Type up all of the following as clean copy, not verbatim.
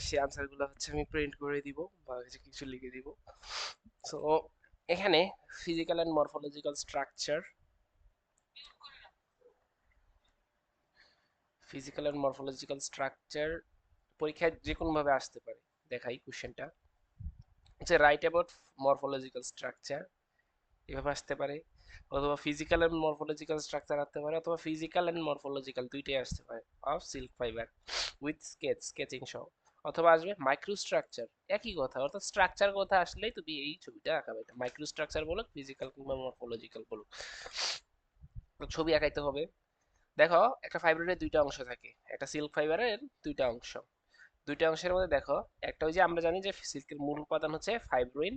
সেই আনসারগুলো হচ্ছে আমি প্রিন্ট করে দিব বা কিছু কিছু লিখে দিব। সো এখানে physical and morphological structure, physical and morphological structure পরীক্ষায় যে কোনো ভাবে আসতে পারে। দেখাই কোশ্চেনটা হচ্ছে রাইট অ্যাবাউট মরফোলজিক্যাল স্ট্রাকচার, এভাবে আসতে পারে, অথবা ফিজিক্যাল এন্ড মরফোলজিক্যাল স্ট্রাকচার আসতে পারে, অথবা ফিজিক্যাল এন্ড মরফোলজিক্যাল দুইটাই আসতে পারে of silk fibre with sketching সহ, অথবা আসবে মাইক্রো স্ট্রাকচার। একই কথা, অর্থাৎ স্ট্রাকচার কথা আসলেই তুমি এই ছবিটা আঁকাবে, এটা মাইক্রো স্ট্রাকচার বলো ফিজিক্যাল কিংবা মরফোলজিক্যাল বলো, তো ছবি আঁকাইতে হবে। দেখো একটা ফাইবারের দুইটা অংশ থাকে, একটা সিল্ক ফাইবারের দুইটা অংশ, দুইটা অংশের মধ্যে দেখো একটা ওই যে আমরা জানি যে সিল্কের মূল উপাদান হচ্ছে ফাইব্রিন,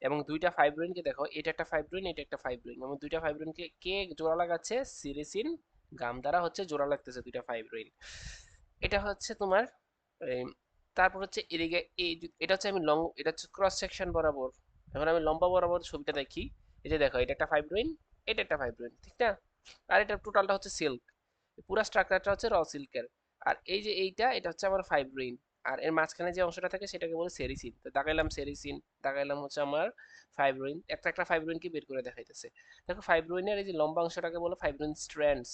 এবং দুইটা ফাইব্রিনকে দেখো, এটা একটা ফাইব্রিন এটা একটা ফাইব্রিন, এবং দুইটা ফাইব্রিনকে কে জোড়া লাগাচ্ছে, সিরিসিন গাম দ্বারা হচ্ছে জোড়া লাগতেছে দুইটা ফাইব্রিন। এটা হচ্ছে তোমার এই, তারপর হচ্ছে এদিকে এই এটা হচ্ছে আমি লং, এটা হচ্ছে ক্রস সেকশন বরাবর। এখন আমি লম্বা বরাবর ছবিটা দেখি, এই যে দেখো এটা একটা ফাইব্রিন এটা একটা ফাইব্রিন, ঠিক না? আর এটা টোটালটা হচ্ছে সিল্ক, পুরা স্ট্রাকচারটা হচ্ছে র সিল্কের। আর এই যে এইটা এটা হচ্ছে আমার ফাইব্রিন, আর এর মাঝখানে যে অংশটা থাকে সেটাকে বলে সেরিসিন। তো দাগাইলাম সেরিসিন, দাগাইলাম হচ্ছে আমার ফাইব্রিন, একটা একটা ফাইব্রিনকে বের করে দেখাইতেছে। দেখো ফাইব্রিনের এই যে লম্বা অংশটাকে বলে ফাইব্রিন স্ট্র্যান্ডস,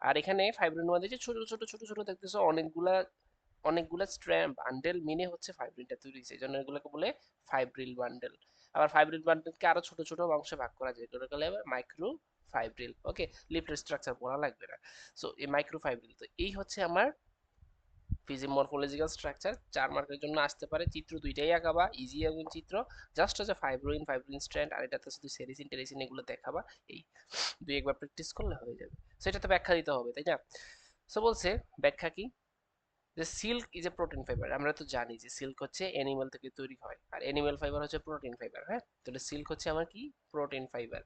আর এখানে ফাইব্রিনের মধ্যে যে ছোট ছোট ছোট ছোট দেখতেছো অনেকগুলা অনেকগুলা স্ট্র্যান্ড বান্ডেল মিনে হচ্ছে ফাইব্রিনটা তৈরি হয়েছে, এই জন্য এগুলোকে বলে ফাইব্রিল বান্ডেল। আবার ফাইব্রিল বান্ডেলকে আরো ছোট ছোট অংশে ভাগ করা যায়, এগুলোকে বলে মাইক্রো ফাইব্রিল। ওকে, লিফট স্ট্রাকচার পড়া লাগবে না। সো এই মাইক্রো ফাইব্রিল, তো এই হচ্ছে আমার মরফোলজিক্যাল স্ট্রাকচার। 4 মার্কের জন্য আসতে পারে, চিত্র দুইটাই আঁকাবা, ইজি এবং চিত্র, জাস্ট হচ্ছে ফাইব্রিন ফাইব্রিন স্ট্র্যান্ড, আর এটাতে শুধু সেরিসিন টেরিসিন এগুলো দেখাবা। এই দুই একবার প্র্যাকটিস করলে হয়ে যাবে। সেটা তো ব্যাখ্যা দিতে হবে, তাই না? সো বলছে ব্যাখ্যা কি, যে silk is a protein fibre. আমরা তো জানি যে সিল্ক হচ্ছে অ্যানিমাল থেকে তৈরি হয়, আর অ্যানিমাল ফাইবার হচ্ছে প্রোটিন ফাইবার। হ্যাঁ, তাহলে সিল্ক হচ্ছে আমার কি, প্রোটিন ফাইবার।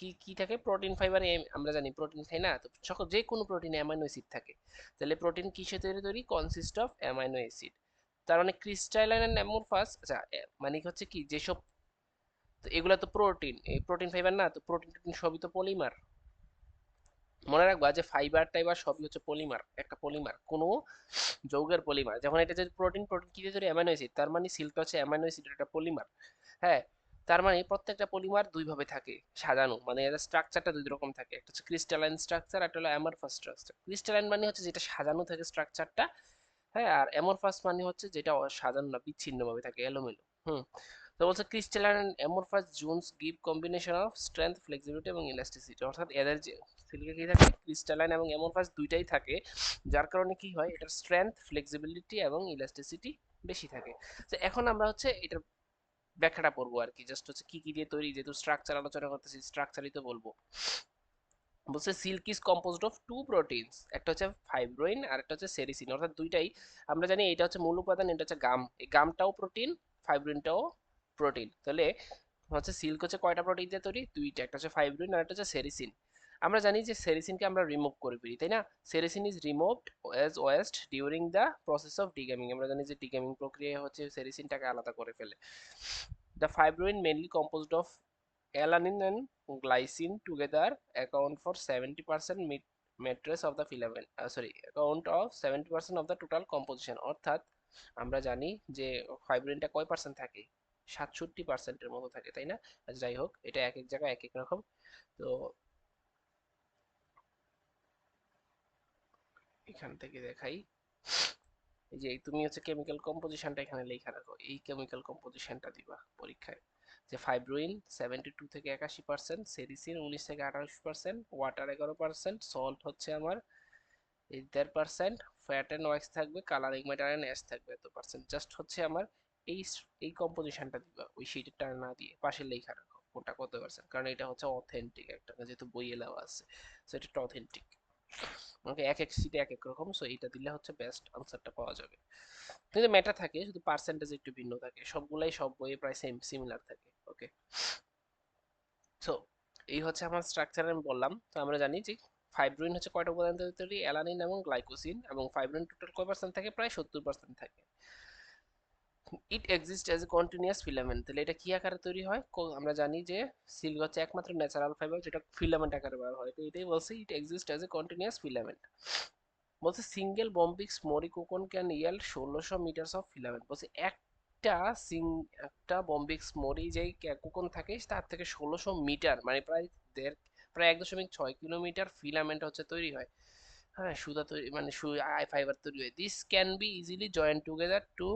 কি কি থাকে প্রোটিন ফাইবারে, আমরা জানি প্রোটিন খাই না, তো সকল যে কোনো প্রোটিনে অ্যামাইনো অ্যাসিড থাকে। তাহলে প্রোটিন কিসে তৈরি তৈরি কনসিস্ট অফ অ্যামাইনো অ্যাসিড। তার মানে ক্রিস্টালাইন এন্ড অ্যামরফাস, আচ্ছা মানে হচ্ছে কি যেসব, তো এগুলা তো প্রোটিন, এই প্রোটিন ফাইবার না, তো প্রোটিন টোটিন সবই তো পলিমার। মনে রাখবা যে ফাইবার টাইবার সবই হচ্ছে পলিমার, একটা পলিমার কোনো যৌগের পলিমার। যেমন এটা যে প্রোটিন, প্রোটিন কি দিয়ে তৈরি, অ্যামাইনো অ্যাসিড, তার মানে সিল্কটা হচ্ছে অ্যামাইনো অ্যাসিডের একটা পলিমার। হ্যাঁ, তার মানে প্রত্যেকটা পলিমার দুই ভাবে থাকে সাজানো, মানে এর স্ট্রাকচারটা দুই রকম থাকে, একটা হচ্ছে ক্রিস্টালাইন স্ট্রাকচার, একটা হলো অ্যামরফাস স্ট্রাকচার। ক্রিস্টালাইন মানে হচ্ছে যেটা সাজানো থাকে স্ট্রাকচারটা, হ্যাঁ, আর অ্যামরফাস মানে হচ্ছে যেটা সাজানো না, বিচ্ছিন্ন ভাবে থাকে, এলোমেলো। হুম, তো বলছে crystalline and amorphous zones give combination of strength flexibility এবং ইলাস্টিসিটি, অর্থাৎ এদের যে সিল্কে কি থাকে, ক্রিস্টালাইন এবং অ্যামরফাস দুইটাই থাকে, যার কারণে কি হয়, এটার স্ট্রেংথ ফ্লেক্সিবিলিটি এবং ইলাস্টিসিটি বেশি থাকে। তো এখন আমরা হচ্ছে এটার ব্যাখ্যাটা পড়বো আর কি, জাস্ট হচ্ছে কি কি দিয়ে তৈরি, যেহেতু স্ট্রাকচার আলোচনা করতেছি স্ট্রাকচারই তো বলবো। বলছে silk is composed of two proteins, একটা হচ্ছে ফাইব্রিন আর একটা হচ্ছে সেরিসিন, অর্থাৎ দুইটাই আমরা জানি, এটা হচ্ছে মূল উপাদান, এটা হচ্ছে গাম, এই গামটাও প্রোটিন, ফাইব্রিনটাও প্রোটিন। তাহলে হচ্ছে সিল্ক হচ্ছে কয়টা প্রোটিন দিয়ে তৈরি, দুইটা, একটা হচ্ছে ফাইব্রিন আর একটা হচ্ছে সেরিসিন। আমরা জানি যে সেরিসিনকে আমরা রিমুভ করে ফেলি, তাই না? Sericin is removed as waste during the process of degumming, আমরা জানি যে ডিগ্যামিং প্রক্রিয়া হচ্ছে সেরিসিনটাকে আলাদা করে ফেলে। The fibrin mainly composed of alanine and glycine together account for 70% matrix of the filament, sorry, account of 70% of the total composition, অর্থাৎ আমরা জানি যে ফাইব্রিনটা কয় পার্সেন্ট থাকে, 67%-এর মতো থাকে, তাই না? আচ্ছা, যাই হোক, এটা এক এক জায়গায় এক এক রকম। তো এখান থেকে দেখাই, এই যে তুমি হচ্ছে কেমিক্যাল কম্পোজিশনটা এখানে লেখা রাখো, এই কেমিক্যাল কম্পোজিশনটা দিবা পরীক্ষায়, যে ফাইব্রোইন 72 থেকে 81%, সেরিসিন 19 থেকে 28%, ওয়াটার 11%, সল্ট হচ্ছে আমার 1.5%, ফ্যাট এন্ড ওয়াক্স থাকবে, কালারিং ম্যাটার এন্ড অ্যাশ থাকবে এত পার্সেন্ট। জাস্ট হচ্ছে আমার এই এই কম্পোজিশনটা দিবা, ওই শিটের না দিয়ে পাশে লেখা রাখো কোনটা কত পার্সেন্ট, কারণ এটা হচ্ছে অথেন্টিক একটা, যেহেতু বইয়ে দেওয়া আছে, সো এটা অথেন্টিক। ওকে, এক এক শীটে এক এক রকম, সো এইটা দিলে হচ্ছে বেস্ট আনসারটা পাওয়া যাবে। কিন্তু ম্যাটার থাকে, শুধু পার্সেন্টেজ একটু ভিন্ন থাকে, সবগুলাই সব বইয়ে প্রায় সেম সিমিলার থাকে। ওকে, সো এই হচ্ছে আমার স্ট্রাকচার আমি বললাম। তো আমরা জানি যে ফাইব্রিন হচ্ছে কয়টা উপাদান দিয়ে তৈরি, অ্যালানিন এবং গ্লাইকোসিন, এবং ফাইব্রিন টোটাল কয় পার্সেন্ট থাকে, প্রায় 70% থাকে। It exist as a continuous filament, তাহলে এটা কি আকারে তৈরি হয়, আমরা জানি যে সিল্ক হচ্ছে একমাত্র ন্যাচারাল ফাইবার যেটা ফিলামেন্ট আকারে বার হয়, তো এটাই বলছে it exist as a continuous filament. বলছে single bombyx mori cocoon can yield 1600 metres of filament. বলছে সিং একটা বম্বিক্স মরি যে কোকন থাকে তার থেকে 1600 মিটার মানে প্রায় 1.6 কিলোমিটার ফিলামেন্ট হচ্ছে তৈরি হয়। হ্যাঁ, সুতা তৈরি মানে আই ফাইবার তৈরি হয়। This can be easily join together to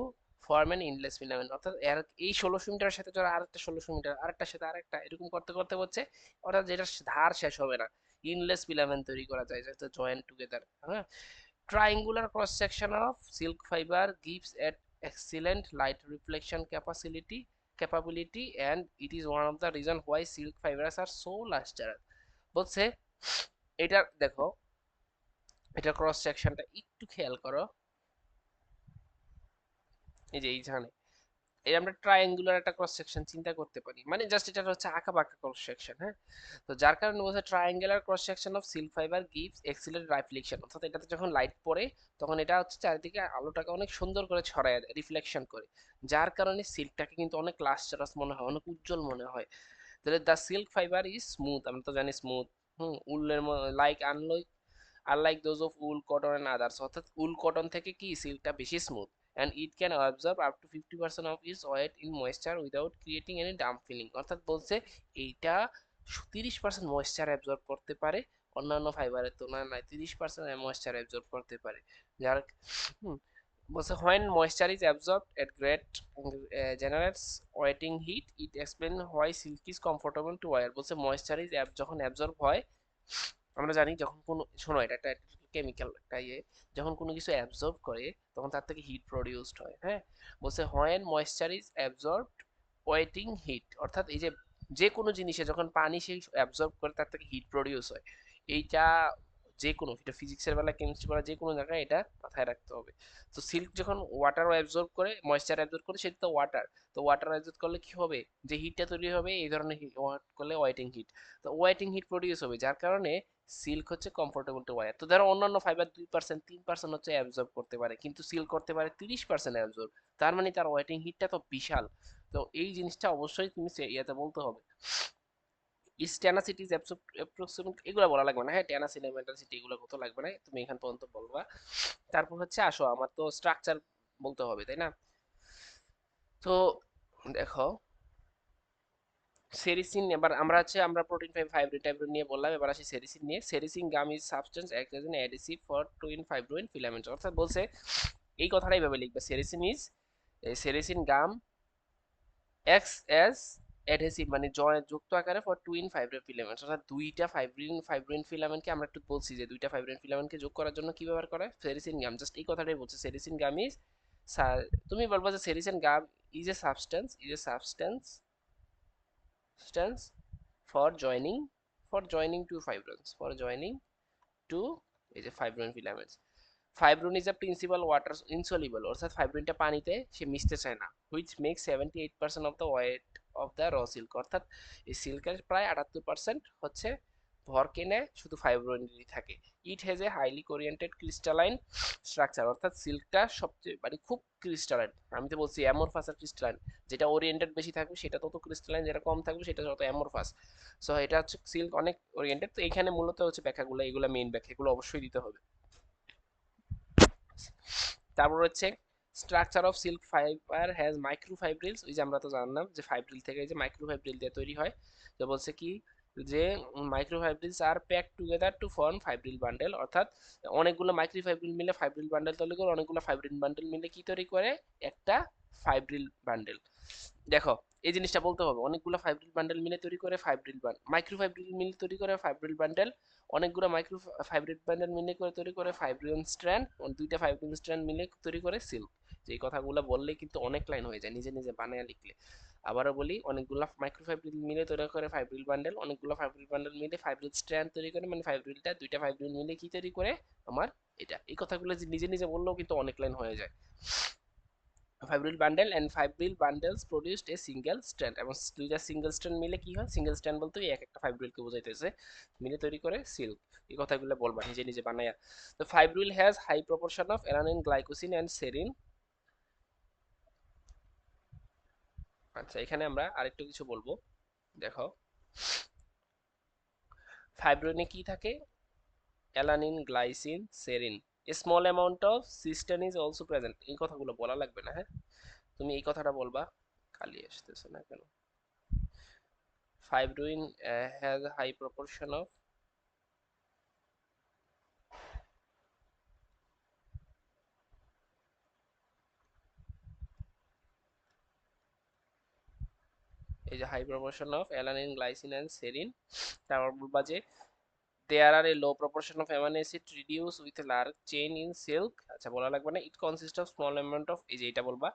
form an ইনলেস filament. অর্থাৎ এর এই 1600 মিটারের সাথে ধরো আরেকটা 1600 মিটার, আরেকটার সাথে আরেকটা, এরকম করতে করতে হচ্ছে অর্থাৎ যেটা ধার শেষ হবে না, ইনলেস ফিলামেন্ট তৈরি করা যায় যেটা জয়েন টুগেদার। হ্যাঁ, triangular cross section of silk fiber gives an excellent light reflection capability and it is one of the reason why silk fibers are so lustrous। বলছে এটা দেখো, এটা ক্রস সেকশনটা একটু খেয়াল করো, এই যে এইখানে এই আমরা ট্রায়াঙ্গুলার একটা ক্রস সেকশন চিন্তা করতে পারি, মানে জাস্ট এটা হচ্ছে আঁকা বাঁকা ক্রস সেকশন। হ্যাঁ, তো যার কারণে বলছে triangular cross section of silk fibre gives excellent reflection. অর্থাৎ এটাতে যখন লাইট পড়ে তখন এটা হচ্ছে চারিদিকে আলোটাকে অনেক সুন্দর করে ছড়ায় দেয়, রিফ্লেকশন করে, যার কারণে সিল্কটাকে কিন্তু অনেক লাস্টারাস মনে হয়, অনেক উজ্জ্বল মনে হয়। তাহলে the silk fibre is smooth, আমরা তো জানি স্মুথ, উলের like unlike those of wool cotton and others. অর্থাৎ উল কটন থেকে কি সিল্কটা বেশি smooth, and it can absorb up to 50% of its weight in moisture without creating any damp feeling। অর্থাৎ বলছে এইটা 30% ময়েশ্চার অ্যাবজর্ব করতে পারে, অন্যান্য ফাইবারের তুলনায় 30% ময়েশ্চার অ্যাবজর্ব করতে পারে। যার হুম, বলছে when moisture is absorbed at great generates wetting heat, it explain why silk is comfortable to wear। বলছে moisture is যখন অ্যাবজর্ব হয়, আমরা জানি যখন কোনো, শোনো এটা একটা কেমিক্যাল একটা ইয়ে, যখন কোনো কিছু অ্যাবজর্ব করে তখন তার থেকে হিট প্রডিউসড হয়। হ্যাঁ, বলছে when moisture is absorbed waiting heat, অর্থাৎ এই যে যে কোনো জিনিসে যখন পানি সে অ্যাবজর্ব করে তার থেকে হিট প্রডিউস হয়। এইটা যে কোনো, এটা ফিজিক্সের বেলা কেমিস্ট্রি বেলা যে কোনো জায়গায় এটা মাথায় রাখতে হবে। তো সিল্ক যখন ওয়াটার অ্যাবজর্ব করে, ময়েশ্চার অ্যাবজর্ব করে, সেটা তো ওয়াটার, তো ওয়াটার অ্যাবজর্ব করলে কি হবে, যে হিটটা তৈরি হবে এই ধরনের করলে ওয়েটিং হিট, তো ওয়েটিং হিট প্রডিউস হবে, যার কারণে সিল্ক হচ্ছে কমফোর্টেবল টু ওয়্যার। তো ধরো অন্যান্য ফাইবার 2% 3% হচ্ছে অ্যাবজর্ব করতে পারে, কিন্তু সিল্ক করতে পারে 30% অ্যাবজর্ব, তার মানে তার ওয়েটিং হিটটা তো বিশাল। তো এই জিনিসটা অবশ্যই তুমি ইয়াতে বলতে হবে। ইস টেনাসিটি ইজ অ্যাপ্রক্সিমেট, এগুলো বলা লাগবে না। হ্যাঁ, টেনাসিটি মেন্টাসিটি এগুলো কত লাগবে না, তুমি এখান পর্যন্ত বলবা। তারপর হচ্ছে আসো আমার তো স্ট্রাকচার বলতে হবে, তাই না? তো দেখো সেরিসিন, এবার আমরা প্রোটিন ফাইব্রিন টাইব্রিন নিয়ে বললাম, এবার আসি সেরিসিন নিয়ে। Sericin gum is substance act as an adhesive for twin fibrin filaments. অর্থাৎ বলছে এই কথাটাই ভাবে লিখবে, sericin gum acts as adhesive মানে যুক্ত আকারে ফর টুইন ফাইব্রিন ফিলামেন্টস। অর্থাৎ দুইটা ফাইব্রিন ফিলামেন্টকে আমরা একটু বলছি যে দুইটা ফাইব্রিন ফিলামেন্টকে যোগ করার জন্য কি ব্যবহার করে, সেরিসিন গাম। জাস্ট এই কথাটাই বলছে, সেরিসিন গাম ইজ, তুমি বলবো যে sericin gum is a substance for joining two এই যে fibrin filaments. Fibrin is a principal water insoluble, অর্থাৎ ফাইব্রিনটা পানিতে সে মিশতে চায় না, which makes 78% of the weight of the raw silk. অর্থাৎ এই সিল্কের প্রায় 78% হচ্ছে ভর কেনে শুধু ফাইব্রিনই থাকে। It has a highly oriented crystalline structure. অর্থাৎ সিল্কটা সবচেয়ে মানে খুব ক্রিস্টালাইন, আমি তো বলছি অ্যামরফাস আর ক্রিস্টালাইন, যেটা ওরিয়েন্টেড বেশি থাকবে সেটা তত ক্রিস্টালাইন, যেটা কম থাকবে সেটা তত অ্যামরফাস। সো এটা হচ্ছে সিল্ক অনেক ওরিয়েন্টেড। তো এখানে মূলত হচ্ছে ব্যাখ্যাগুলো, এগুলো মেইন ব্যাখ্যা, এগুলো অবশ্যই দিতে হবে। তারপর হচ্ছে structure of silk fibre has microfibrils, ওই যে আমরা তো জানলাম যে ফাইব্রিল থেকে যে মাইক্রোফাইব্রিল দিয়ে তৈরি হয়। তো বলছে কি যে microfibrils are pack together to form fibril bundle. অর্থাৎ অনেকগুলো মাইক্রোফাইব্রিল মিলে ফাইব্রিল বান্ডেল তৈরি করে, অনেকগুলো ফাইব্রিল বান্ডেল মিলে কি তৈরি করে, একটা ফাইব্রিল বান্ডেল। দেখো এই জিনিসটা বলতে হবে, অনেকগুলো ফাইব্রিল বান্ডেল মিলে তৈরি করে মাইক্রোফাইব্রিল মিলে তৈরি করে ফাইব্রিল বান্ডেল, অনেকগুলো মাইক্রো ফাইব্রিল বান্ডেল মিলে করে তৈরি করে ফাইব্রিন স্ট্র্যান্ড, দুইটা ফাইব্রিন স্ট্র্যান্ড মিলে তৈরি করে সিল্ক। যে এই কথাগুলো বললে কিন্তু অনেক লাইন হয়ে যায় নিজে নিজে বানায় লিখলে। আবারও বলি, অনেকগুলো মাইক্রোফাইব্রিল মিলে তৈরি করে ফাইব্রিল বান্ডেল, অনেকগুলো ফাইব্রিল বান্ডেল মিলে ফাইব্রিল স্ট্র্যান্ড তৈরি করে, মানে ফাইব্রিলটা দুইটা ফাইব্রিল মিলে কি তৈরি করে আমার এটা। এই কথাগুলো যে নিজে নিজে বললেও কিন্তু অনেক লাইন হয়ে যায়। Fibril bundle and fibril bundles produced a single strand, এবং দুইটা সিঙ্গেল স্ট্র্যান্ড মিলে কি হয়, সিঙ্গেল স্ট্র্যান্ড বলতে এক একটা ফাইব্রিলকে বোঝাইতেছে, মিলে তৈরি করে সিল্ক। এই কথাগুলো বলবা নিজে নিজে বানায়া। তো fibril has high proportion of alanine glycine and serine. আচ্ছা, এখানে আমরা আরেকটু কিছু বলবো। দেখো ফাইব্রিনে কি থাকে, alanine, glycine, serine, a small amount of cysteine is also present. এই কথাগুলো বলা লাগবে না, হ্যাঁ, তুমি এই কথাটা বলবা। খালি আসতেছে না কেন? Fibroin has high proportion of, এই যে high proportion of alanine, glycine and serine. তারপর বলবা যে there are a low proportion of amino acid reduced with a large chain in silk। আচ্ছা বলা লাগবে না। it consists of small amount of, এই যে এটা বলবা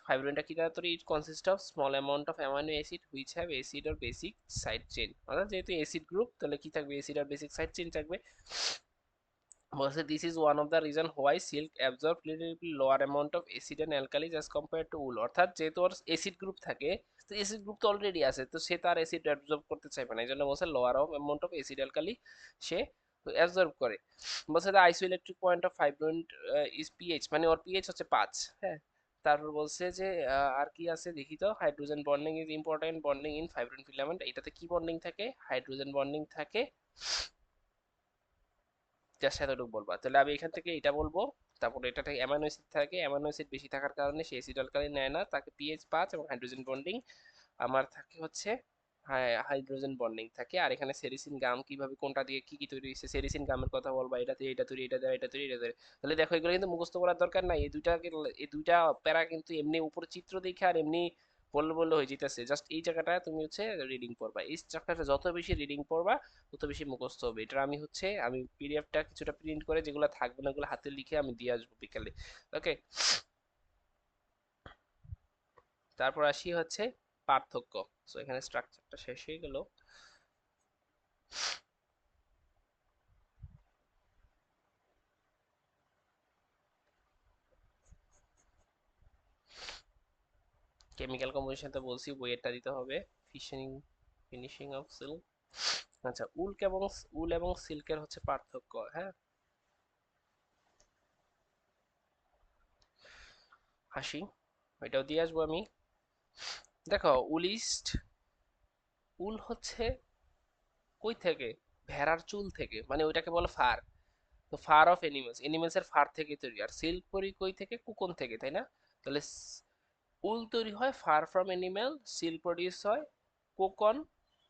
ফাইব্রিনটা কি দ্বারা তৈরি? it consists of small amount of amino acid which have acid or basic side chain। অর্থাৎ যেহেতু অ্যাসিড গ্রুপ তাহলে কি থাকবে? অ্যাসিড আর বেসিক সাইড চেইন থাকবে। বলছে this is one of the reason why silk absorb little lower amount of acid and alkalis as compared to wool। অর্থাৎ যেহেতু ওর acid group থাকে, তো অ্যাসিড গ্রুপ তো অলরেডি আছে, তো সে তার অ্যাসিড অ্যাবজর্ব করতে চাইবে না, এই জন্য বলছে lower amount of acid alkali সে অ্যাবজর্ব করে। বলছে the isoelectric point of fibroin is pH, মানে ওর পিএইচ হচ্ছে 5। হ্যাঁ, তারপর বলছে যে আর কি আছে দেখি তো। Hydrogen bonding is important bonding in fibrin filament. এটাতে কি বন্ডিং থাকে? হাইড্রোজেন বন্ডিং থাকে। জাস্ট এতটুকু বলবা। তাহলে আমি এখান থেকে এটা বলবো। তারপর এটাতে অ্যামাইনো অ্যাসিড থাকে, অ্যামাইনো অ্যাসিড বেশি থাকার কারণে সে অ্যাসিড অ্যালকালি নেয় না, তাকে পিএইচ 5 এবং হাইড্রোজেন বন্ডিং আমার থাকে হচ্ছে হাইড্রোজেন বন্ডিং থাকে। আর এখানে সেরিসিন গাম কিভাবে কোনটা দিয়ে কি কি তৈরি হয়েছে, সেরিসিন গামের কথা বলবা, এটা দিয়ে এটা তৈরি, এটা দিয়ে এটা তৈরি, এটা তৈরি। তাহলে দেখো এগুলো কিন্তু মুখস্থ করার দরকার নাই। এই দুইটা প্যারা কিন্তু এমনি উপরে চিত্র দেখে আর এমনি বললে বললে হয়ে যেতেছে। জাস্ট এই জায়গাটা তুমি হচ্ছে রিডিং পড়বা। এই চ্যাপ্টারটা যত বেশি রিডিং পড়বা তত বেশি মুখস্থ হবে। এটা আমি পিডিএফটা কিছুটা প্রিন্ট করে যেগুলো থাকবে না ওগুলো হাতে লিখে আমি দিয়ে আসবো বিকালে। ওকে, তারপর আসি হচ্ছে পার্থক্য। সো এখানে স্ট্রাকচারটা শেষ হয়ে গেল। কেমিক্যাল কম্পোজিশন তো বলছি বইয়েরটা দিতে হবে। Fishing finishing of silk. আচ্ছা, উল এবং সিল্কের হচ্ছে পার্থক্য, হ্যাঁ। হাসি, ওইটাও দিয়ে আসবো আমি। দেখো উল হচ্ছে কই থেকে? ভেড়ার চুল থেকে, মানে ওইটাকে বলে ফার। তো ফার অফ এনিমেলস, এনিমেলস এর ফার থেকে তৈরি। আর সিল্ক পরি কই থেকে? কুকন থেকে, তাই না? তাহলে উল তৈরি হয় far from animal, silk produce হয় কোকন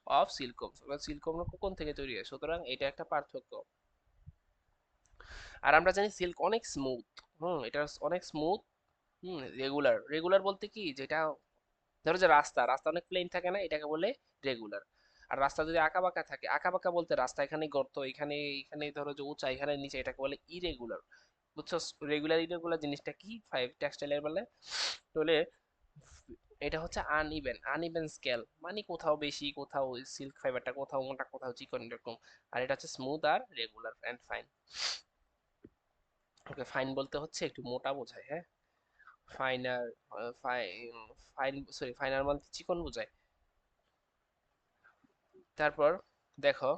অফ সিল্কম। সিল্কম কোকন থেকে তৈরি হয়, সুতরাং এটা একটা পার্থক্য। আর আমরা জানি সিল্ক অনেক স্মুথ। এটা অনেক স্মুথ। রেগুলার, রেগুলার বলতে কি, যেটা ধরো যে রাস্তা রাস্তা অনেক প্লেন থাকে না, এটাকে বলে রেগুলার। আর রাস্তা যদি আঁকা বাঁকা থাকে, আঁকা বাঁকা বলতে রাস্তা এখানে গর্ত, এখানে এখানে ধরো যে উঁচা, এখানে নিচে, এটাকে বলে ইরেগুলার। বুঝছো? রেগুলার ইরেগুলার জিনিসটা কি ফাইভ টেক্সটাইলের বলে বলে এটা হচ্ছে আনইভেন, আনইভেন স্কেল, মানে কোথাও বেশি, কোথাও সিল্ক ফাইবারটা কোথাও মোটা কোথাও চিকন এরকম। আর এটা হচ্ছে স্মুথ আর regular and fine. Okay, fine বলতে হচ্ছে একটু মোটা বোঝায়, হ্যাঁ। Finer, fine, fine sorry finer মানে চিকন বোঝায়। তারপর দেখো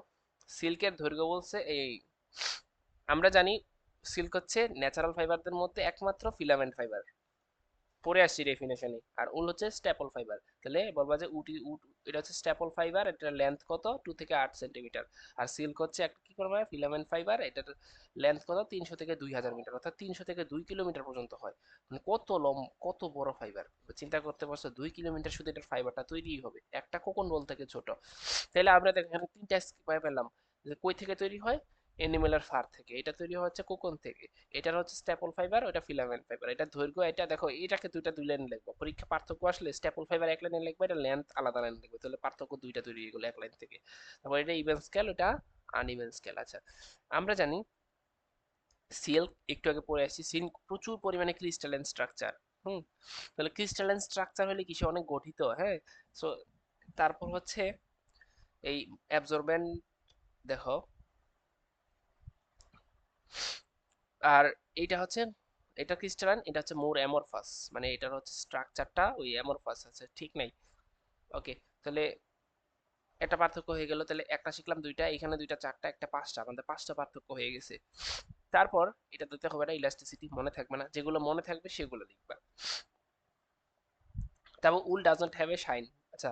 সিল্কের দৈর্ঘ্য বলছে এই, আমরা জানি সিল্ক হচ্ছে ন্যাচারাল ফাইবারদের মধ্যে একমাত্র ফিলামেন্ট ফাইবার, পরে আসছি ডেফিনেশনে। আর উল হচ্ছে স্ট্যাপল ফাইবার। তাহলে বলবা যে উট এটা হচ্ছে স্ট্যাপল ফাইবার, এটার লেন্থ কত? 2 থেকে 8 সেন্টিমিটার। আর সিল্ক হচ্ছে একটা কি করবে? ফিলামেন্ট ফাইবার, এটার লেন্থ কত? 300 থেকে 2000 মিটার, অর্থাৎ 300 থেকে 2 কিলোমিটার পর্যন্ত হয়। মানে কত বড় ফাইবার! চিন্তা করতে পারছো? 2 কিলোমিটার শুধু এটার ফাইবারটা তৈরি হবে, একটা কোকন বল থেকে ছোট। তাহলে আমরা দেখো এখানে তিনটা পাই পেলাম, যে কই থেকে তৈরি হয়? এনিমেলের ফার থেকে। এটা তৈরি হচ্ছে কোকন থেকে। এটার হচ্ছে স্ট্যাপল ফাইবার, ওটা ফিলামেন্ট ফাইবার। এটা দৈর্ঘ্য, এটা দেখো এটাকে দুই লাইন লিখবো পরীক্ষা। পার্থক্য আসলে স্ট্যাপল ফাইবার এক লাইনে লিখবে, এটা লেন্থ আলাদা লাইন লিখবে, তাহলে পার্থক্য দুইটা তৈরি হয়ে গেলো এক লাইন থেকে। তারপর এটা ইভেন স্কেল, ওটা আনইভেন স্কেল। আচ্ছা, আমরা জানি সিল্ক, একটু আগে পড়ে আসছি, সিল্ক প্রচুর পরিমাণে ক্রিস্টালাইন স্ট্রাকচার। হুম, তাহলে ক্রিস্টালাইন স্ট্রাকচার হলে কিসে অনেক গঠিত, হ্যাঁ। সো তারপর হচ্ছে এই অ্যাবজর্বেন্ট, দেখো। আর এইটা হচ্ছে, এটা ক্রিস্টালাইন, এটা হচ্ছে মোর অ্যামরফাস, মানে এটার হচ্ছে স্ট্রাকচারটা ওই অ্যামরফাস আছে, ঠিক নাই? ওকে, তাহলে একটা পার্থক্য হয়ে গেল। তাহলে একটা শিখলাম দুইটা, এখানে দুইটা চারটা, একটা পাঁচটা, আমাদের পাঁচটা পার্থক্য হয়ে গেছে। তারপর এটা দিতে হবে না, ইলাস্টিসিটি মনে থাকবে না, যেগুলো মনে থাকবে সেগুলো লিখবা। তারপর wool does not have a shine. আচ্ছা,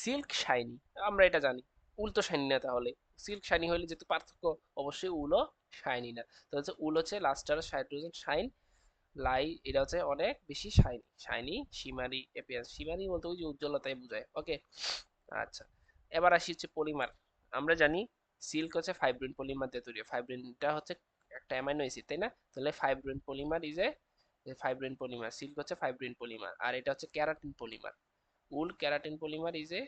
সিল্ক শাইনি, আমরা এটা জানি। উল তো শাইনি না তাহলে। সিল্ক শাইনি হইলে যেহেতু পার্থক্য, অবশ্যই উলও শাইনি না। তো হচ্ছে উল হচ্ছে লাস্টারাস, হাইড্রোজেন শাইন, লাই এটা হচ্ছে অনেক বেশি শাইনি, শাইনি শিমারি অ্যাপিয়ারেন্স, শিমারি বলতে ওই যে উজ্জ্বলতাই বোঝায়। ওকে, আচ্ছা, এবার আসি হচ্ছে পলিমার। আমরা জানি সিল্ক হচ্ছে ফাইব্রিন পলিমার দিয়ে তৈরি, ফাইব্রিনটা হচ্ছে একটা অ্যামাইনো অ্যাসিড, তাই না? তাহলে fibrin polymer is a, fibrin polymer, silk হচ্ছে ফাইব্রিন পলিমার, আর এটা হচ্ছে keratin polymer. Wool keratin polymer is a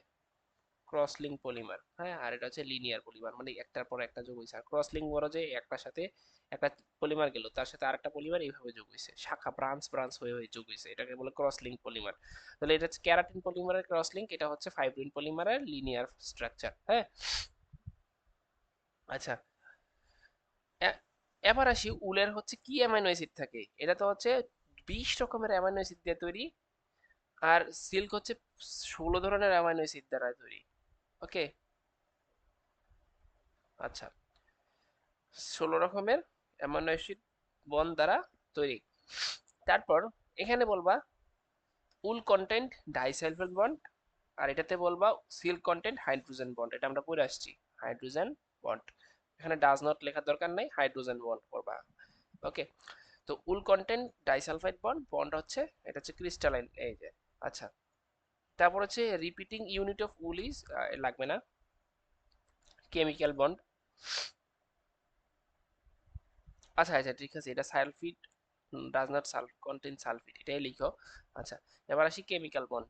cross link polymer, হ্যাঁ, আর এটা হচ্ছে লিনিয়ার পলিমার, মানে একটার পর একটা যোগ হয়েছে। আর ক্রস লিঙ্ক বড় যে একটার সাথে একটা পলিমার গেল, তার সাথে আরেকটা পলিমার এইভাবে যোগ হয়েছে, শাখা ব্রাঞ্চ ব্রাঞ্চ হয়ে হয়ে যোগ হয়েছে, এটাকে বলে ক্রস লিঙ্ক পলিমার। তাহলে এটা হচ্ছে ক্যারাটিন পলিমারের ক্রস লিঙ্ক, এটা হচ্ছে ফাইব্রিন পলিমারের লিনিয়ার স্ট্রাকচার, হ্যাঁ। আচ্ছা, এ- এবার আসি উলের হচ্ছে কি অ্যামাইনো অ্যাসিড থাকে। এটা তো হচ্ছে 20 রকমের অ্যামাইনো অ্যাসিড দিয়ে তৈরি, আর সিল্ক হচ্ছে 16 ধরনের অ্যামাইনো অ্যাসিড দ্বারা তৈরি। ওকে, আচ্ছা, 16 রকমের অ্যামাইনো অ্যাসিড বন্ড দ্বারা তৈরি। তারপর এখানে বলবা উল কন্টেন্ট ডাইসালফাইড বন্ড, আর এটাতে বলবা সিল্ক কন্টেন্ট হাইড্রোজেন বন্ড, এটা আমরা পড়ে আসছি, হাইড্রোজেন বন্ড। এখানে ডাজ নট লেখার দরকার নাই, হাইড্রোজেন বন্ড করবা। ওকে, তো wool content disulfide bond, bond হচ্ছে এটা হচ্ছে ক্রিস্টালাইন, এই যে। আচ্ছা, তারপর হচ্ছে repeating unit of wool is, লাগবে না, কেমিক্যাল বন্ড। আচ্ছা আচ্ছা, ঠিক আছে, এটা sulfide does not contain sulfide, এটাই লিখো। আচ্ছা, এবার আসি কেমিক্যাল বন্ড।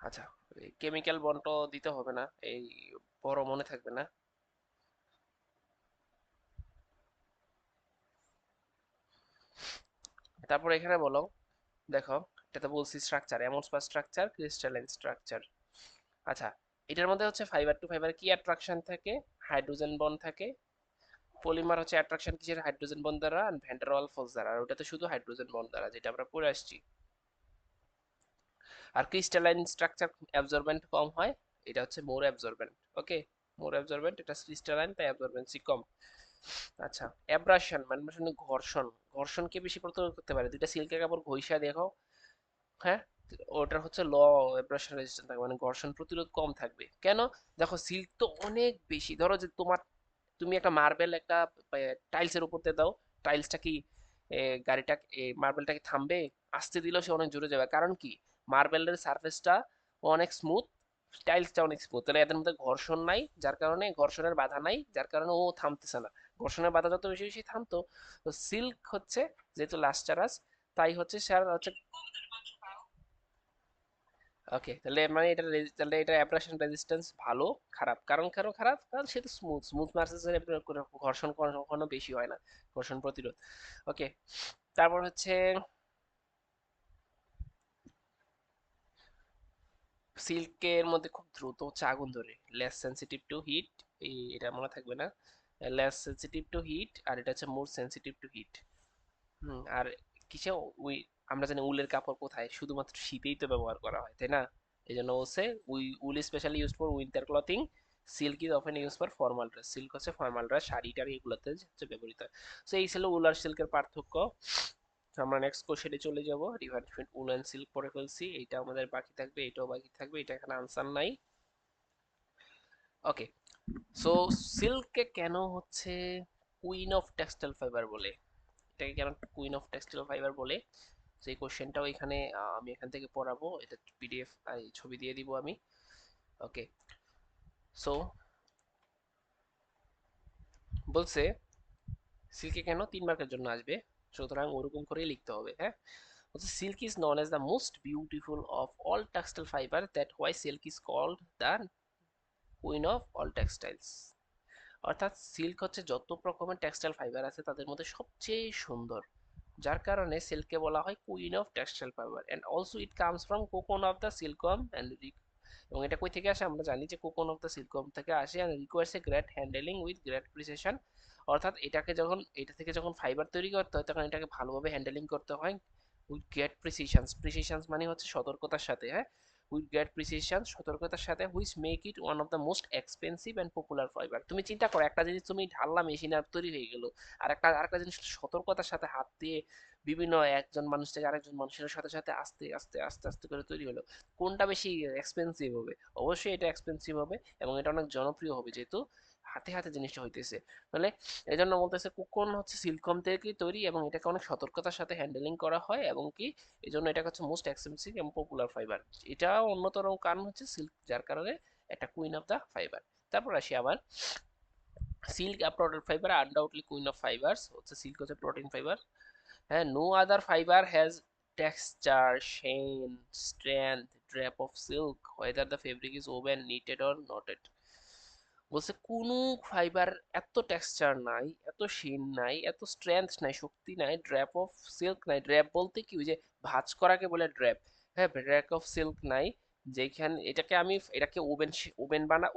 আচ্ছা, কেমিক্যাল বন্ড তো দিতে হবে না, এই বড় মনে থাকবে না। তারপর এখানে বলো, দেখো, এটা তো বলছি স্ট্রাকচার, অ্যামোসফার স্ট্রাকচার, ক্রিস্টালাইন স্ট্রাকচার। আচ্ছা, এটার মধ্যে হচ্ছে ফাইবার টু ফাইবার কি অ্যাট্রাকশন থাকে, হাইড্রোজেন বন্ড থাকে। পলিমার হচ্ছে অ্যাট্রাকশন কিসের, হাইড্রোজেন বন্ড দ্বারা, আর ভ্যান ডার ওয়ালস দ্বারা, আর ওটা তো শুধু হাইড্রোজেন বন্ড দ্বারা, যেটা আমরা পড়ে আসছি। আর ক্রিস্টালাইন স্ট্রাকচার অ্যাবজর্বেন্ট কম হয়, এটা হচ্ছে মোর অ্যাবজর্বেন্ট। ওকে, মোর অ্যাবজর্বেন্ট, এটা ক্রিস্টালাইন তাই অ্যাবজর্বেন্সি কম। আচ্ছা, অ্যাব্রাশন মানে শুধু ঘর্ষণ, ঘর্ষণকে বেশি প্রতিরোধ করতে পারে, দুইটা সিল্কের কাপড় ঘষা দেখো, হ্যাঁ, ওটার হচ্ছে ল অ্যাব্রাশন রেজিস্ট্যান্ট থাকবে, মানে ঘর্ষণ প্রতিরোধ কম থাকবে। কেন? দেখো সিল্ক তো অনেক বেশি, ধরো যে তোমার, তুমি একটা মার্বেল একটা টাইলসের উপর দিয়ে দাও, টাইলসটা কি গাড়িটা মার্বেলটা কি থামবে? আস্তে দিলেও সে অনেক জোরে যাবে, কারণ কি, মার্বেলের সারফেসটা অনেক স্মুথ, টাইলসটা অনেক স্মুথ, তাহলে এদের মধ্যে ঘর্ষণ নাই, যার কারণে ঘর্ষণের বাধা নাই, যার কারণে ও থামতেছে না। ঘর্ষণের বাধা যত বেশি বেশি থামতো, তো সিল্ক হচ্ছে যেহেতু লাস্টারাস, তাই হচ্ছে স্যার হচ্ছে। ওকে, তাহলে মানে এটা তাহলে এটা অ্যাব্রাশন রেজিস্ট্যান্স ভালো, খারাপ, কারণ কেন খারাপ, কারণ সে তো স্মুথ, স্মুথ সারফেসের ঘর্ষণ কখনো বেশি হয় না, ঘর্ষণ প্রতিরোধ। ওকে, তারপর হচ্ছে সিল্কের মধ্যে খুব দ্রুত হচ্ছে আগুন ধরে, লেস সেনসিটিভ টু হিট, এটা মনে থাকবে না, লেস সেনসিটিভ টু হিট, আর এটা হচ্ছে মোর সেনসিটিভ টু হিট। আর কিসে, উই, আমরা জানি উলের কাপড় কোথায় শুধুমাত্র শীতেই তো ব্যবহার করা হয়, তাই না? এই জন্য বলছে wool specially use for winter clothing, silk is often use for formal dress, silk হচ্ছে ফর্মাল ড্রেস, শাড়ি টাড়ি এগুলোতে হচ্ছে ব্যবহৃত হয়। সো এই ছিল উল আর সিল্কের পার্থক্য। আমরা নেক্সট কোশ্চেনে চলে যাব, difference between wool and silk পড়ে ফেলছি, এইটা আমাদের বাকি থাকবে, এটাও বাকি থাকবে, এটা এখানে আনসার নাই। ওকে, সো সিল্ককে কেন হচ্ছে কুইন অফ টেক্সটাইল ফাইবার বলে, এটাকে কেন কুইন অফ টেক্সটাইল ফাইবার বলে, সেই কোশ্চেনটাও এখানে আমি এখান থেকে পড়াবো, এটা পিডিএফ ছবি দিয়ে দিব আমি। ওকে, সো বলছে সিল্কে কেন 3 মার্কের জন্য আসবে, সুতরাং ওরকম করেই লিখতে হবে, হ্যাঁ। বলছে silk is known the most beautiful of all textile fibre, that why silk is called the queen of all textiles. অর্থাৎ সিল্ক হচ্ছে যত রকমের টেক্সটাইল ফাইবার আছে তাদের মধ্যে সবচেয়ে সুন্দর, যার কারণে সিল্ককে বলা হয় queen of textile fibre. And also it comes from cocoon of the silkworm and, এবং এটা কই থেকে আসে আমরা জানি যে কোকন অফ দ্য সিল্কওয়ার্ম থেকে আসে, and requires a great handling with great precision. অর্থাৎ এটাকে যখন, এটা থেকে যখন ফাইবার তৈরি করতে হয় তখন এটাকে ভালোভাবে হ্যান্ডেলিং করতে হয় উইথ গ্রেট প্রিসিশনস, প্রিসিশনস মানে হচ্ছে সতর্কতার সাথে, হ্যাঁ, উইথ গ্রেট প্রিসিশন, সতর্কতার সাথে, which make it one of the most expensive and popular fibre. তুমি চিন্তা করো, একটা জিনিস তুমি ঢাললা মেশিন আর তৈরি হয়ে গেল, আরেকটা জিনিস সতর্কতার সাথে হাত দিয়ে বিভিন্ন একজন মানুষ থেকে আরেকজন মানুষের সাথে সাথে আস্তে আস্তে আস্তে আস্তে করে তৈরি হলো। কোনটা বেশি এক্সপেন্সিভ হবে? অবশ্যই এটা এক্সপেন্সিভ হবে, এবং এটা অনেক জনপ্রিয় হবে যেহেতু হাতে হাতে জিনিসটা হইতেছে। তাহলে এই জন্য বলতেছে কুকন হচ্ছে সিল্কম থেকে তৈরি, এবং এটাকে অনেক সতর্কতার সাথে হ্যান্ডেলিং করা হয়, এবং কি এই জন্য এটাকে হচ্ছে মোস্ট এক্সপেন্সিভ এবং পপুলার ফাইবার। এটা অন্যতম কারণ হচ্ছে সিল্ক, যার কারণে একটা কুইন অফ দা ফাইবার। তারপর আসি আবার silk protein fibre, undoubtedly queen of fibres হচ্ছে সিল্ক, হচ্ছে প্রোটিন ফাইবার। হ্যাঁ, no other fibre has texture, sheen, strength, drape of silk whether the fabric is woven, knitted or knotted। বলছে কোনো fibre এত texture নাই, এত শিন নাই, এত স্ট্রেংথ নাই, শক্তি নাই, ড্র্যাপ অফ সিল্ক নাই। ড্র্যাপ বলতে কি, ওই যে ভাঁজ করাকে বলে ড্র্যাপ। হ্যাঁ, ড্র্যাপ অফ সিল্ক নাই, যেখানে এটাকে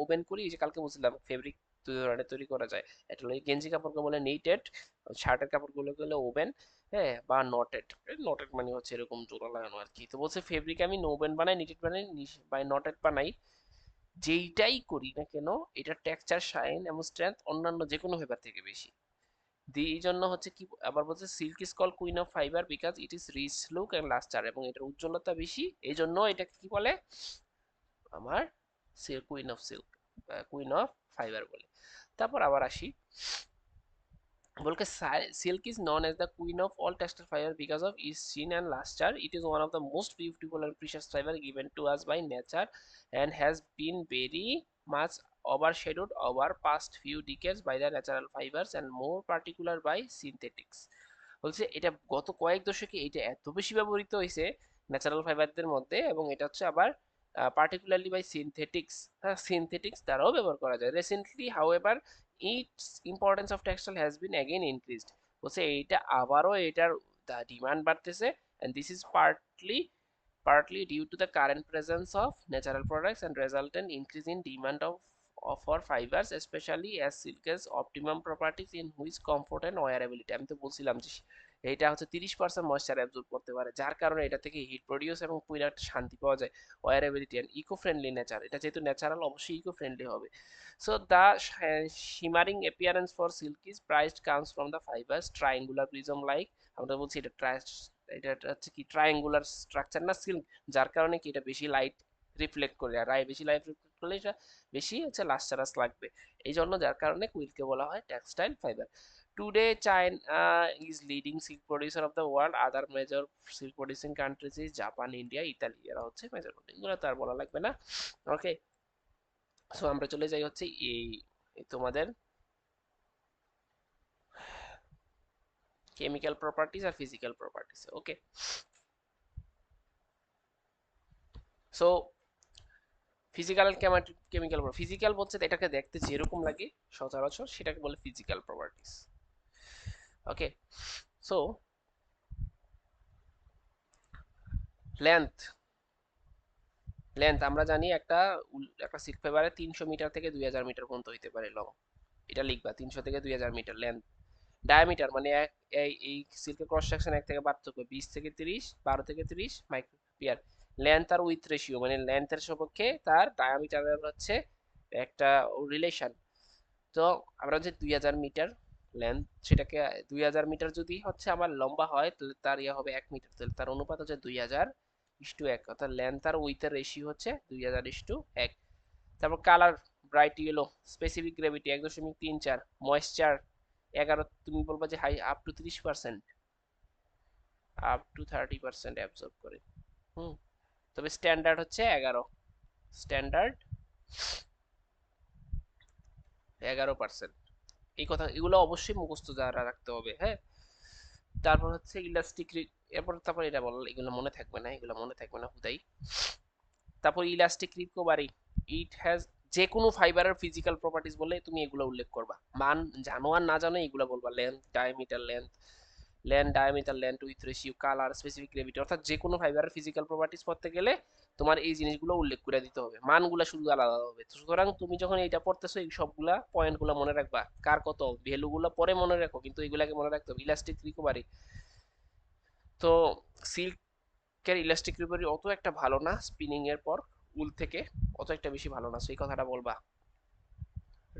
ওভেন করি, এই যে কালকে বলছিলাম ফেব্রিক দুই ধরনের তৈরি করা যায়। একটা হলো গেঞ্জি কাপড়কে বলে নিটেড, শার্টের কাপড়গুলোকে বলে ওভেন, হ্যাঁ, বা নটেড। নটেড মানে হচ্ছে এরকম জোড়া লাগানো আর কি। তো বলছে ফেব্রিক আমি ওভেন বানাই, নিটেড বানাই, বা নটেড বানাই, যেইটাই করি না কেন এটার টেক্সচার, শাইন এবং স্ট্রেংথ অন্যান্য যে কোনো ফাইবার থেকে বেশি। এই জন্য হচ্ছে কি, আবার বলছে silk is call queen of fibre because it is rich look and lustre, এবং এটার উজ্জ্বলতা বেশি, এই জন্য এটাকে কি বলে আমার queen of silk, queen of fibre বলে। তারপর আবার আসি, বলকে silk is known as the queen of all textile fiber because of its sheen and luster. It is one of the most beautiful and precious fiber given to us by nature and has been very much overshadowed over past few decades by the natural fibers and more particular by synthetics। বলছে এটা গত কয়েক দশকে এটা এত বেশি ব্যবহৃত হয়েছে ন্যাচারাল ফাইবারদের মধ্যে, এবং এটা হচ্ছে আবার পার্টিকুলারলি বাই সিনথেটিক্স, হ্যাঁ সিনথেটিক্স দ্বারাও ব্যবহার করা যায়। Recently however its importance of textile has been again increased. বলছে এইটা আবারও এটার ডিমান্ড বাড়তেছে, and this is partly due to the current presence of natural products and resultant increase in demand of for fibers, especially as silk has optimum properties in which comfort and wearability। আমি তো বলছিলাম যে এটা হচ্ছে 30% moisture absorb করতে পারে, যার কারণে এটা থেকে হিট প্রডিউস এবং পুরো একটা শান্তি পাওয়া যায়। ওয়ারেবিলিটি অ্যান্ড ইকো ফ্রেন্ডলি নেচার, এটা যেহেতু ন্যাচারাল অবশ্যই ইকো ফ্রেন্ডলি হবে। So the shimmering appearance for silk is priced comes from the fibres triangular prism like, আমরা বলছি এটা এটা হচ্ছে কি ট্রায়াঙ্গুলার স্ট্রাকচার না সিল্ক, যার কারণে কি এটা বেশি লাইট রিফ্লেক্ট করে, আর বেশি লাইট রিফ্লেক্ট করলে এটা বেশি হচ্ছে লাস্টারাস লাগবে, এই জন্য যার কারণে কুইলকে বলা হয় textile fibre. Today, China is leading silk producer of the world. Other major silk producing countries is Japan, India, Italy। এরা হচ্ছে মেজর কান্ট্রি, এগুলো তো আর বলা লাগবে না। ওকে, সো আমরা চলে যাই হচ্ছে এই তোমাদের কেমিক্যাল প্রপার্টিজ আর ফিজিক্যাল প্রপার্টিজ। ওকে, সো ফিজিক্যাল আর কেমিক্যাল, ফিজিক্যাল বলছে এটাকে দেখতে যেরকম লাগে সচরাচর সেটাকে বলে ফিজিক্যাল প্রপার্টিজ। ওকে, সো লেন্থ, আমরা জানি একটা সিল্ক ফাইবারে 300 মিটার থেকে 2000 মিটার পর্যন্ত হইতে পারে লং, এটা লিখবা 300 থেকে 2000 মিটার লেন্থ। ডায়ামিটার মানে এই সিল্কের ক্রস সেকশন 1 থেকে পার্থক্য 20 থেকে 30, 12 থেকে 30 মাইক্রোপিয়ার। লেন্থ আর উইথ রেশিও মানে লেন্থের সপক্ষে তার ডায়ামিটারের হচ্ছে একটা রিলেশন। তো আমরা যে 2000 মিটার লেন্থ, সেটাকে 2000 মিটার যদি হচ্ছে আমার লম্বা হয় তাহলে তার ইয়ে হবে 1 মিটার, তাহলে তার অনুপাত হচ্ছে 2000:1, অর্থাৎ লেন্থ আর উইথের রেশিও হচ্ছে 2000:1। তারপর colour, bright yellow, specific gravity 1.34, moisture 11, তুমি বলবা যে high up to 30%, up to 30% absorb করে। হুম, তবে স্ট্যান্ডার্ড হচ্ছে 11, স্ট্যান্ডার্ড 11%। এই কথা এগুলো অবশ্যই মুখস্থ যারা রাখতে হবে, হ্যাঁ। তারপর হচ্ছে ইলাস্টিক, তারপর এটা বললাম, এগুলো মনে থাকবে না, এগুলো মনে থাকবে না হুদাই। তারপর ইলাস্টিক রিকভারি, ইট হ্যাজ, যে কোনো ফাইবারের ফিজিক্যাল প্রপার্টিজ বলে তুমি এগুলো উল্লেখ করবা, মান জানো আর না জানো এগুলো বলবা। Length, diameter, diameter, length with ratio, colour, specific gravity, অর্থাৎ যে কোনো ফাইবারের ফিজিক্যাল প্রপার্টিজ পড়তে গেলে তোমার এই জিনিসগুলো উল্লেখ করে দিতে হবে, মানগুলা শুধু আলাদা হবে। সুতরাং তুমি যখন এটা পড়তেছো এই সবগুলা পয়েন্টগুলো মনে রাখবা, কার কত ভ্যালুগুলো পরে মনে রাখো, কিন্তু এগুলাকে মনে রাখতে হবে। ইলাস্টিক রিকভারি, তো সিল্ক সিল্কের ইলাস্টিক রিকভারি অত একটা ভালো না স্পিনিং এর পর উল থেকে, অত একটা বেশি ভালো না, সেই কথাটা বলবা।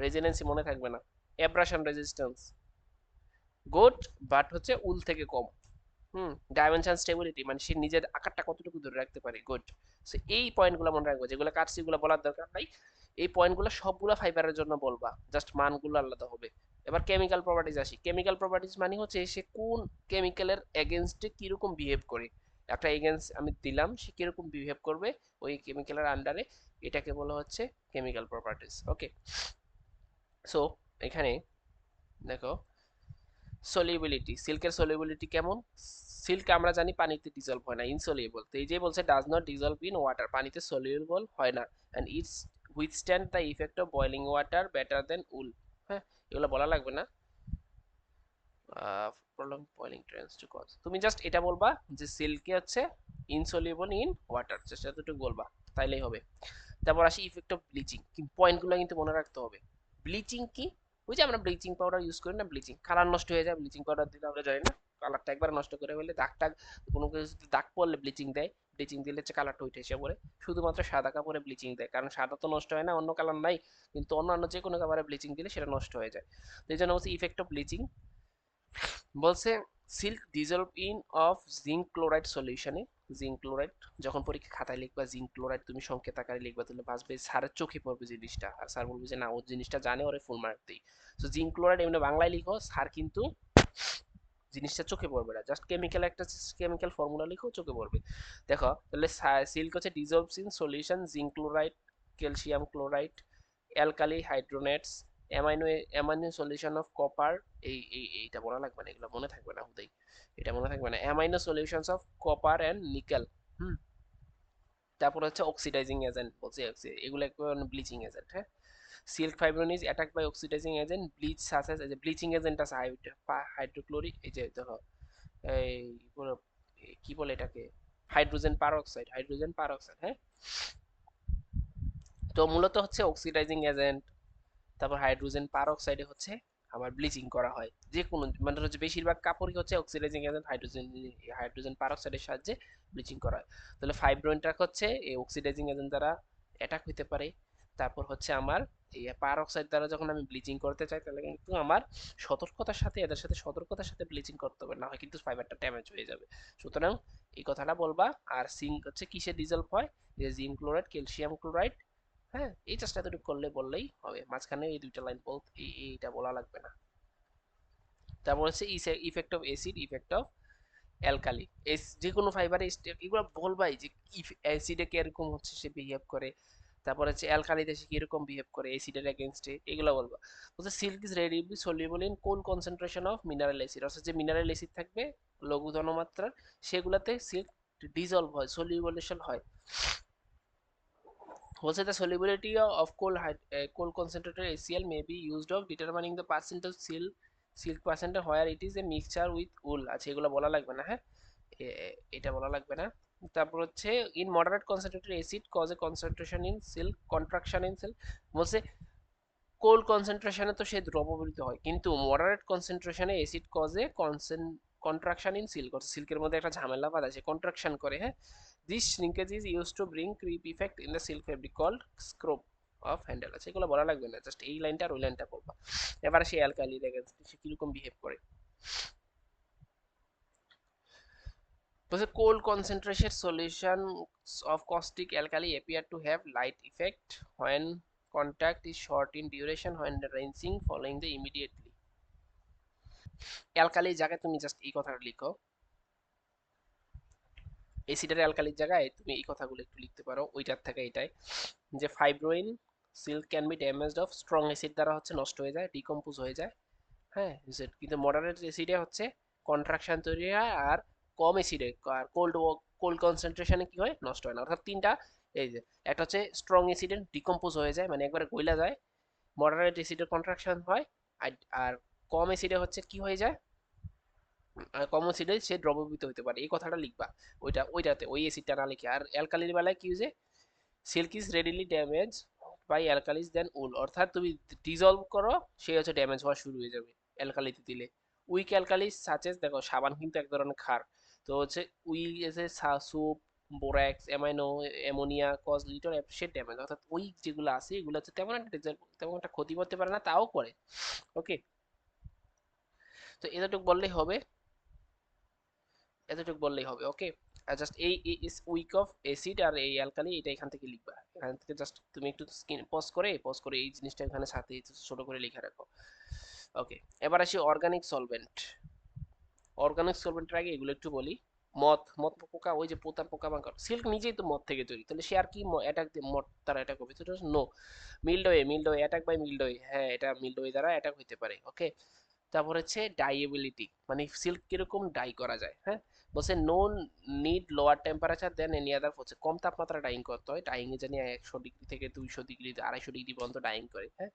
রেজিলেন্সি মনে থাকবে না। অ্যাব্রাশন রেজিস্ট্যান্স গুড, বাট হচ্ছে উল থেকে কম। ডাইমেনশন স্টেবিলিটি মানে সে নিজের আকারটা কতটুকু ধরে রাখতে পারে, গুড। সো এই পয়েন্টগুলো মনে রাখবো, যেগুলো কাটছি গুলো বলার দরকার নাই। এই পয়েন্টগুলো সবগুলো ফাইবারের জন্য বলবা, জাস্ট মানগুলো আলাদা হবে। এবার কেমিক্যাল প্রপার্টিজ আসি। কেমিক্যাল প্রপার্টিজ মানে হচ্ছে সে কোন কেমিক্যালের এগেনস্টে কিরকম বিহেভ করে। একটা এগেনস্ট আমি দিলাম, সে কিরকম বিহেভ করবে ওই কেমিক্যালের আন্ডারে, এটাকে বলা হচ্ছে কেমিক্যাল প্রপার্টিজ। ওকে, সো এখানে দেখো সলিউবিলিটি, সিল্কের সলিউবিলিটি কেমন। সিল্ক আমরা জানি পানিতে ডিজলভ হয় না, ইনসলিউবল। তো এই যে বলছে does not dissolve in water, পানিতে সলিউবল হয় না। And its withstand the effect of boiling water better than wool. হ্যাঁ, এগুলো বলা লাগবে না। Prolong boiling tends to cause, তুমি জাস্ট এটা বলবা যে সিল্কে হচ্ছে ইনসলিউবল ইন ওয়াটার, জাস্ট এতটুকু বলবা, তাইলেই হবে। তারপর আসি ইফেক্ট অফ ব্লিচিং, পয়েন্টগুলো কিন্তু মনে রাখতে হবে। ব্লিচিং কি, ওই যে আমরা ব্লিচিং পাউডার ইউজ করি না, ব্লিচিং কালার নষ্ট হয়ে যায় ব্লিচিং পাউডার দিলে, আমরা জানি না কালারটা একবার নষ্ট করে ফেলে, দাগ টাগ কোনো কিছু দাগ পড়লে ব্লিচিং দেয়, ব্লিচিং দিলে হচ্ছে কালারটা উঠে এসে পড়ে। শুধুমাত্র সাদা কাপড়ে ব্লিচিং দেয়, কারণ সাদা তো নষ্ট হয় না, অন্য কালার নাই, কিন্তু অন্যান্য যে কোনো কাপড়ে ব্লিচিং দিলে সেটা নষ্ট হয়ে যায়। তো এই জন্য বলছে ইফেক্ট অফ ব্লিচিং, বলছে silk dissolve in of zinc chloride সলিউশনে। জিঙ্ক ক্লোরাইড যখন পরীক্ষা খাতায় লিখবা, জিঙ্ক ক্লোরাইড তুমি সংকেত আকারে লিখবা, তাহলে বাঁচবে স্যারের চোখে পড়বে জিনিসটা, আর স্যার বলবে যে না ও জিনিসটা জানে, ওরে ফুল মার্ক দিই। তো জিঙ্ক ক্লোরাইড এমনি বাংলায় লিখো, স্যার কিন্তু জিনিসটা চোখে পড়বে না, জাস্ট কেমিক্যাল একটা কেমিক্যাল ফর্মুলা লিখো চোখে পড়বে। দেখো তাহলে সিল্ক হচ্ছে dissolves in solution zinc chloride, calcium chloride, alkali hydrates, amino amino solution of copper. এইটা বলা লাগবে না, এগুলো মনে থাকবে না হুদাই, এটা মনে থাকবে না। Amino solutions of copper and nickel. হুম, তারপর হচ্ছে অক্সিডাইজিং এজেন্ট, বলছে এগুলো ব্লিচিং এজেন্ট। হ্যাঁ, silk fibrin is attack by oxidising agent bleach such as, এই যে ব্লিচিং এজেন্ট আছে হাইড্রোক্লোরিক, এই যে দেখো এই পুরো কি বলে এটাকে, হাইড্রোজেন পারঅক্সাইড, হাইড্রোজেন পারঅক্সাইড। হ্যাঁ, তো মূলত হচ্ছে অক্সিডাইজিং এজেন্ট, তারপর হাইড্রোজেন পারঅক্সাইডে হচ্ছে আমার ব্লিচিং করা হয়, যে কোনো মানে হচ্ছে বেশিরভাগ কাপড়ই হচ্ছে অক্সিডাইজিং এজেন্ট হাইড্রোজেন, হাইড্রোজেন পারঅক্সাইডের সাহায্যে ব্লিচিং করা হয়। তাহলে ফাইব্রোইনটা হচ্ছে এই অক্সিডাইজিং এজেন্ট দ্বারা অ্যাটাক হইতে পারে। তারপর হচ্ছে আমার এই পারঅক্সাইড দ্বারা যখন আমি ব্লিচিং করতে চাই, তাহলে কিন্তু আমার সতর্কতার সাথে, এদের সাথে সতর্কতার সাথে ব্লিচিং করতে হবে, না হয় কিন্তু ফাইবারটা ড্যামেজ হয়ে যাবে। সুতরাং এই কথাটা বলবা। আর সিঙ্ক হচ্ছে কিসে ডিজলভ হয়, যে জিঙ্ক ক্লোরাইড, ক্যালসিয়াম ক্লোরাইড। হ্যাঁ, এই জাস্ট এতটুকু করলে বললেই হবে, মাঝখানে এই দুইটা লাইন বল, এইটা বলা লাগবে না। তারপর হচ্ছে effect of acid, effect of alkali, যে কোনো ফাইবারে এগুলো বলবাই যে অ্যাসিডে কিরকম হচ্ছে সে বিহেভ করে, তারপর হচ্ছে অ্যালকালিতে সে কিরকম বিহেভ করে অ্যাসিডের এগেনস্টে, এগুলো বলবা। বলছে সিল্ক ইজ রেডিবলি সলিউবল ইন কোন কনসেন্ট্রেশন অফ মিনারেল অ্যাসিড, অর্থাৎ যে মিনারেল অ্যাসিড থাকবে লঘু ঘনমাত্রার, সেগুলাতে সিল্ক ডিজলভ হয়, সলিউবলেশন হয়। Also, the solubility of coal concentrated HCl may be used of determining the percent of silk percent where it is a mixture with wool। আচ্ছা, এগুলো বলা লাগবে না। হ্যাঁ, এটা বলা লাগবে না। তারপর হচ্ছে in moderate concentrated acid cause a concentration in silk contraction in silk, বলছে কোল কনসেন্ট্রেশনে তো সে দ্রবীভূত হয়, কিন্তু মডারেট কনসেন্ট্রেশনে acid causes contraction in silk, সিল্কের মধ্যে একটা ঝামেলা বাঁধা আছে, কন্ট্রাকশন করে। হ্যাঁ, this shrinkage is use to bring crepe effect in the silk fabric called scroop of handle. আছে, এগুলো বলা লাগবে না, জাস্ট এই লাইনটা আর ওই লাইনটা বলবা। এবার সে অ্যালকালি দেখেন সে কিরকম বিহেভ করে। বলছে cold concentrated solution of caustic alkali appear to have light effect when contact is short in duration when rinsing following the immediately। অ্যালকালির জায়গায় তুমি জাস্ট এই কথাটা লিখো, অ্যাসিডের অ্যালকালির জায়গায় তুমি এই কথাগুলো একটু লিখতে পারো ওইটার থেকে এটাই, যে fibroin silk can be damaged of strong acid দ্বারা হচ্ছে নষ্ট হয়ে যায়, ডিকম্পোজ হয়ে যায়। হ্যাঁ, কিন্তু মডারেট অ্যাসিডে হচ্ছে কন্ট্রাকশন তৈরি হয়, আর কম অ্যাসিডে আর কোল্ড কোল্ড কনসেন্ট্রেশনে কি হয়, নষ্ট হয় না। অর্থাৎ তিনটা, এই যে একটা হচ্ছে স্ট্রং অ্যাসিডের ডিকম্পোজ হয়ে যায় মানে একবারে গইলা যায়, মডারেট অ্যাসিডের কন্ট্রাকশন হয়, আর কম অ্যাসিডে হচ্ছে কি হয়ে যায়, কম অ্যাসিডে সে দ্রবীভূত হতে পারে, এই কথাটা লিখবা। ওইটাতে ওই অ্যাসিডটা না লিখে। আর অ্যালকালির বেলায় কি হয়েছে, silk is readily damage by alkalis than wool, অর্থাৎ তুমি ডিজলভ করো সে হচ্ছে ড্যামেজ হওয়া শুরু হয়ে যাবে অ্যালকালিতে দিলে। উইক অ্যালকালিস সাচেস, দেখো সাবান কিন্তু এক ধরনের ক্ষার, তো হচ্ছে উই এসে soap, borax, amino, ammonia cause little appreciate damage, অর্থাৎ ওই যেগুলো আছে এগুলো হচ্ছে তেমন একটা তেমন একটা ক্ষতি করতে পারে না, তাও করে। ওকে, তো এতটুকু বললেই হবে, এতটুকু বললেই হবে। ওকে, আর জাস্ট এই ইস উইক অফ অ্যাসিড আর এই অ্যালকালি, এটা এখান থেকে লিখবা, এখান থেকে জাস্ট তুমি একটু স্ক্রিন পজ করে এই জিনিসটা এখানে সাথে ছোট করে লিখে রাখো। ওকে, এবার আসি অর্গানিক সলভেন্ট। অর্গানিক সলভেন্টের আগে এগুলো একটু বলি। মথ পোকা, ওই যে পোতা পোকামাকড়, সিল্ক নিজেই তো মথ থেকে তৈরি, তাহলে সে আর কি অ্যাটাক দিয়ে মথ তারা অ্যাটাক করবে? তো নো। মিল্ডওয়ে অ্যাটাক বাই মিল্ডওয়ে, হ্যাঁ এটা মিল্ডওয়ে দ্বারা অ্যাটাক হতে পারে। ওকে, তারপর হচ্ছে ডাইএবিলিটি, মানে সিল্ক কিরকম ডাই করা যায়, হ্যাঁ। বলছে no need lower temperature than any other, হচ্ছে কম তাপমাত্রা ডাইং করতে হয়, ডাইং এ জানি 100 ডিগ্রি থেকে 200 ডিগ্রি 250 ডিগ্রি পর্যন্ত ডাইং করে, হ্যাঁ।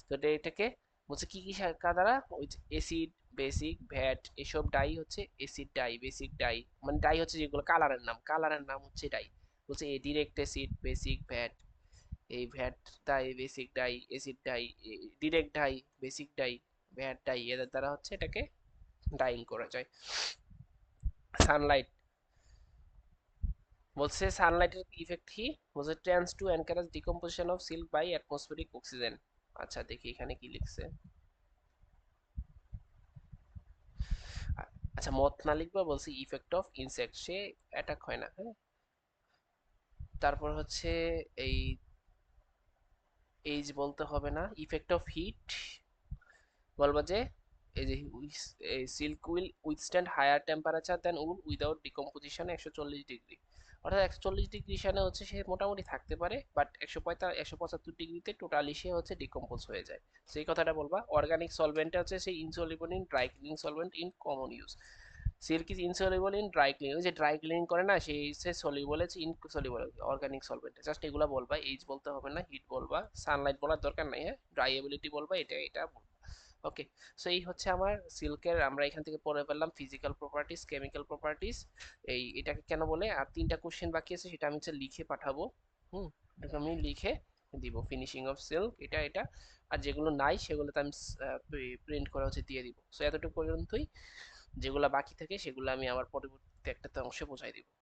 তো এটাকে বলছে কি কি শাখা দ্বারা, ওই অ্যাসিড, বেসিক, ভ্যাট, এসব ডাই হচ্ছে অ্যাসিড ডাই, বেসিক ডাই, মানে ডাই হচ্ছে যেগুলো কালারের নাম হচ্ছে ডাই। বলছে a direct acid, basic, VAT, এই VAT die, basic die, acid die, direct die, basic die, VAT die, এদের দ্বারা হচ্ছে এটাকে ডাইং করা যায়। সানলাইট, বলছে সানলাইটের ইফেক্ট কি, বলছে tends to encourage decomposition of silk by atmospheric oxygen. আচ্ছা দেখি এখানে কি লিখছে। আচ্ছা মত না লিখবা, বলছে effect of insect, say attack হয় না, হ্যাঁ। তারপর হচ্ছে এই এইজ বলতে হবে না, ইফেক্ট অফ হিট বলবা যে এই যে silk will withstand higher temperature than wool without decomposition 140 degree, অর্থাৎ 140 ডিগ্রি সানে হচ্ছে সে মোটামুটি থাকতে পারে, বাট 175 ডিগ্রিতে টোটালি সে হচ্ছে ডিকম্পোজ হয়ে যায়। সেই কথাটা বলবা। অর্গানিক সলভেন্টটা হচ্ছে সেই insoluble in dry cleaning solvent in common use. Silk is insoluble in dry cleaning, ওই যে ড্রাই ক্লিনিং করে না সেই সে সলিবল আছে ইনসলিবল অর্গানিক সলভেন্ট, জাস্ট এগুলা বলবা, এইজ বলতে হবে না, হিট বলবা, সানলাইট বলার দরকার নাই, হ্যাঁ, ড্রাইএবিলিটি বলবা, এটা বলবা। ওকে, সো এই হচ্ছে আমার সিল্কের, আমরা এখান থেকে পড়ে ফেললাম ফিজিক্যাল প্রপার্টিস, কেমিক্যাল প্রপার্টিস, এই এটাকে কেন বলে, আর 3টা কোশ্চেন বাকি আছে, সেটা আমি হচ্ছে লিখে পাঠাবো। হুম, এটাকে আমি লিখে দিব, ফিনিশিং অফ সিল্ক, এটা আর যেগুলো নাই সেগুলো তো আমি প্রিন্ট করে হচ্ছে দিয়ে দিব। সো এতটুকু পর্যন্তই, যেগুলো বাকি থাকে সেগুলো আমি আবার পরবর্তীতে একটা অংশে বোঝাই দিব।